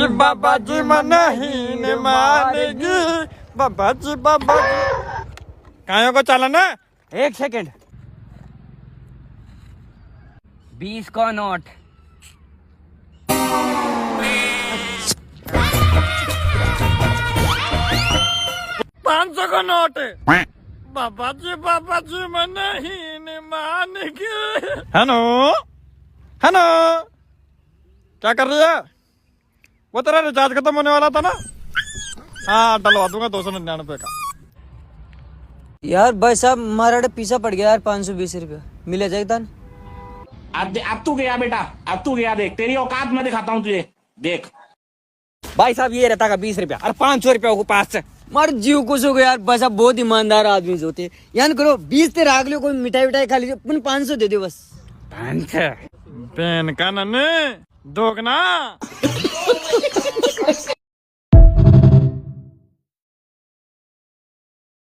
बाबा जी मन ही ने मानेगी। बाबा जी कायों को चला ना। 1 सेकंड। 20 का नोट। पाँच सौ का नोट। बाबा जी मन ही ने मानेगी। हेलो हेलो, क्या कर रही है? वो तेरा रिचार्ज खत्म होने वाला था ना। हाँ डलवा दूंगा 299 का। यार भाई साहब हमारा पीछा पड़ गया यार 520 रुपया मिले जाए था। अब तू गया बेटा, अब तू गया। देख तेरी औकात मैं दिखाता हूँ तुझे, देख। भाई साहब ये रहता का 20 रुपया और 500 रुपया को पास से। मारे जीव खुश हो गया यार। भाई साहब बहुत ईमानदार आदमी होते। यान करो 20 ते राख लो, कोई मिठाई विठाई खा लीजिए, अपन 500 दे दो बस। पेन का नन्हे दोगना।